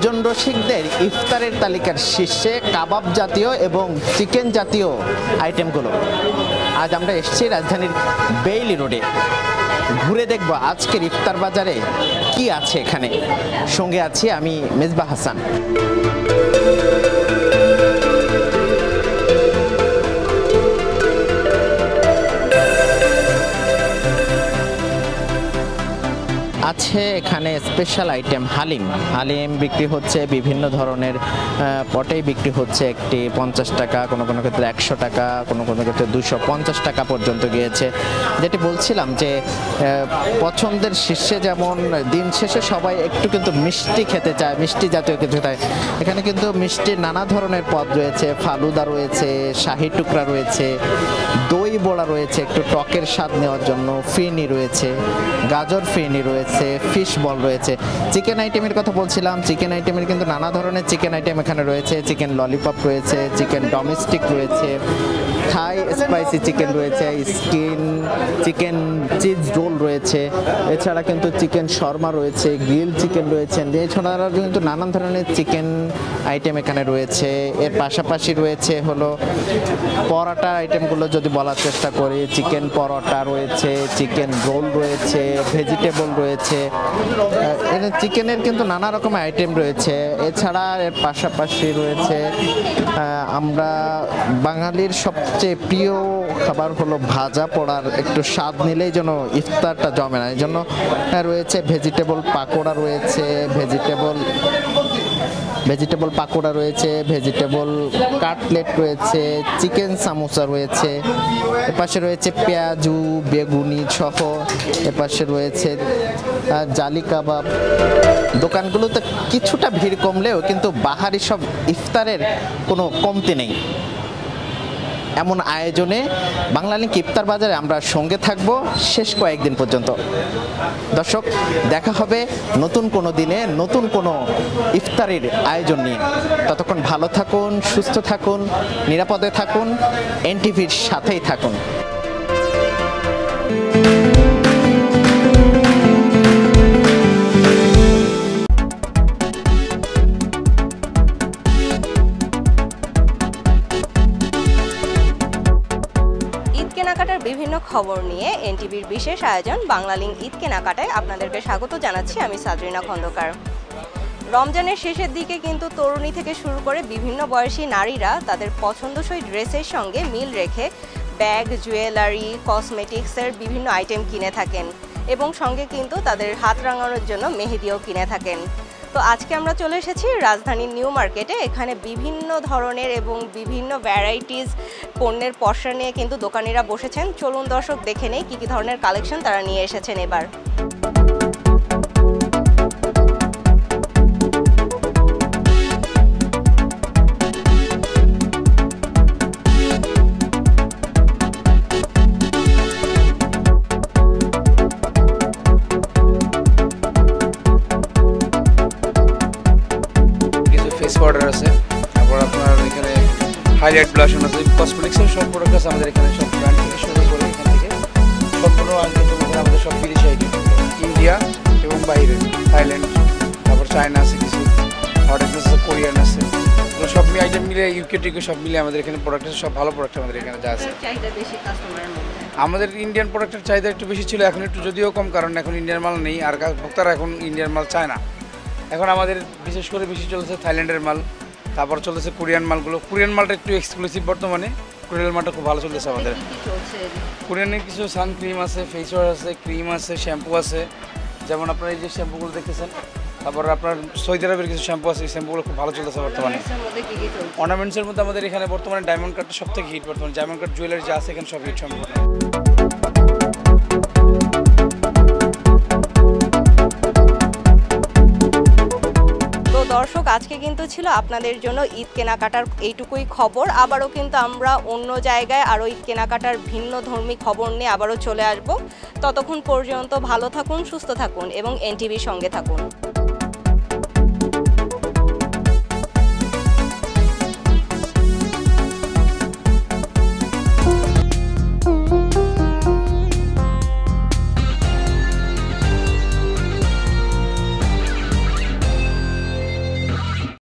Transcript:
ভোজন রসিকদের ইফতারের তালিকার শীর্ষে কাবাব জাতীয় এবং চিকেন জাতীয় আইটেমগুলো। আজ আমরা এসেছি রাজধানীর বেইলি রোডে, ঘুরে দেখব আজকের ইফতার বাজারে কি আছে এখানে। সঙ্গে আছি আমি মেজবা হাসান। আছে এখানে স্পেশাল আইটেম হালিম বিক্রি হচ্ছে, বিভিন্ন ধরনের পটেই বিক্রি হচ্ছে। একটি 50 টাকা, কোনো ক্ষেত্রে 100 টাকা, কোনো ক্ষেত্রে 250 টাকা পর্যন্ত গিয়েছে। যেটি বলছিলাম যে পছন্দের শীর্ষে, যেমন দিন শেষে সবাই একটু কিন্তু মিষ্টি খেতে চায়, মিষ্টি জাতীয় কিছু চায়। এখানে কিন্তু মিষ্টির নানা ধরনের পদ রয়েছে, ফালুদা রয়েছে, শাহি টুকরা রয়েছে, দই বড়া রয়েছে একটু টকের স্বাদ নেওয়ার জন্য, ফিরনি রয়েছে, গাজর ফিরনি রয়েছে, ফিশ বল রয়েছে। চিকেন আইটেমের কথা বলছিলাম, চিকেন আইটেমের কিন্তু নানা ধরনের চিকেন আইটেম এখানে রয়েছে। চিকেন ললিপপ রয়েছে, চিকেন ডোমেস্টিক রয়েছে, থাই স্পাইসি চিকেন রয়েছে, চিকেন চিজ রোল রয়েছে, এছাড়া কিন্তু চিকেন শর্মা রয়েছে, গ্রিল চিকেন রয়েছে। এছাড়া কিন্তু নানান ধরনের চিকেন আইটেম এখানে রয়েছে। এর পাশাপাশি রয়েছে হলো পরোটা আইটেমগুলো যদি বলার চেষ্টা করি, চিকেন পরোটা রয়েছে, চিকেন রোল রয়েছে, ভেজিটেবল রয়েছে। চিকেনের কিন্তু নানা রকম আইটেম রয়েছে। এছাড়া এর পাশাপাশি রয়েছে আমরা বাঙালির সবচেয়ে প্রিয় খাবার হলো ভাজা পোড়ার, একটু স্বাদ নিলেই যেন ইফতারটা জমে না। এই জন্য রয়েছে ভেজিটেবল পাকোড়া রয়েছে, ভেজিটেবল পাকোড়া রয়েছে, ভেজিটেবল কাটলেট রয়েছে, চিকেন সামোসা রয়েছে। এপাশে রয়েছে পেঁয়াজু, বেগুনি সহ। এপাশে রয়েছে জালি কাবাব। দোকানগুলোতে কিছুটা ভিড় কমলেও কিন্তু বাহারি সব ইফতারের কোনো কমতি নেই। এমন আয়োজনে বাংলালিংক ইফতার বাজারে আমরা সঙ্গে থাকব শেষ কয়েকদিন পর্যন্ত। দর্শক, দেখা হবে নতুন কোনো দিনে নতুন কোনো ইফতারের আয়োজন নিয়ে। ততক্ষণ ভালো থাকুন, সুস্থ থাকুন, নিরাপদে থাকুন, এনটিভির সাথেই থাকুন। কেনাকাটার বিভিন্ন খবর নিয়ে এনটিভির বিশেষ আয়োজন বাংলালিংক ঈদ কেনাকাটায় আপনাদেরকে স্বাগত জানাচ্ছি আমি সাদরিনা খন্দকার। রমজানের শেষের দিকে কিন্তু তরুণী থেকে শুরু করে বিভিন্ন বয়সী নারীরা তাদের পছন্দসই ড্রেসের সঙ্গে মিল রেখে ব্যাগ, জুয়েলারি, কসমেটিক্সের বিভিন্ন আইটেম কিনে থাকেন এবং সঙ্গে কিন্তু তাদের হাত রাঙানোর জন্য মেহেদিও কিনে থাকেন। তো আজকে আমরা চলে এসেছি রাজধানীর নিউ মার্কেটে। এখানে বিভিন্ন ধরনের এবং বিভিন্ন ভ্যারাইটিস পণ্যের পসরা নিয়ে কিন্তু দোকানিরা বসেছেন। চলুন দর্শক দেখে নেই কী ধরনের কালেকশন তারা নিয়ে এসেছেন এবার। পাউডার আছে, তারপর আপনার এখানে হাইলাইট ব্লাশ আছে, কসমেটিক্সের সব প্রোডাক্ট আছে আমাদের এখানে। সব ব্র্যান্ড থেকে শুরু করে এখান থেকে সম্পূর্ণ আমাদের সব বিদেশি আইটেম, ইন্ডিয়া এবং বাইরে, থাইল্যান্ড, তারপর চায়না আছে, কিছু হট আছে, কোরিয়ান আছে, সব আইটেম মিলে, ইউকে টিকে সব মিলে আমাদের এখানে প্রোডাক্ট আছে। সব ভালো প্রোডাক্ট আমাদের এখানে যা আছে। আমাদের ইন্ডিয়ান প্রোডাক্টের চাহিদা একটু বেশি ছিল, এখন একটু যদিও কম, কারণ এখন ইন্ডিয়ান মাল নেই আর ভোক্তারা এখন ইন্ডিয়ান মাল চায় না। এখন আমাদের বিশেষ করে বেশি চলছে থাইল্যান্ডের মাল, তারপর চলতেছে কোরিয়ান মালগুলো। কোরিয়ান মালটা একটু এক্সক্লুসিভ বর্তমানে, কোরিয়ান মালটা খুব ভালো চলতেছে আমাদের। কোরিয়ানের কিছু সানক্রিম আছে, ফেস ওয়াশ আছে, ক্রিম আছে, শ্যাম্পু আছে। যেমন আপনার এই যে শ্যাম্পুগুলো দেখতেছেন, তারপর আপনার সৌদি আরবের কিছু শ্যাম্পু আছে, এই শ্যাম্পুগুলো খুব ভালো চলতেছে বর্তমানে। অর্নামেন্টসের মধ্যে আমাদের এখানে বর্তমানে ডায়মন্ড কাটটা সব থেকে হিট বর্তমানে। ডায়মন্ড কাট জুয়েলারি যা আছে এখানে সব হিট সম্পূর্ণ। দর্শক, আজকে কিন্তু ছিল আপনাদের জন্য ঈদ কেনাকাটার এইটুকুই খবর। আবারও কিন্তু আমরা অন্য জায়গায় আরও ঈদ কেনাকাটার ভিন্ন ধর্মী খবর নিয়ে আবারও চলে আসব। ততক্ষণ পর্যন্ত ভালো থাকুন, সুস্থ থাকুন এবং এনটিভির সঙ্গে থাকুন।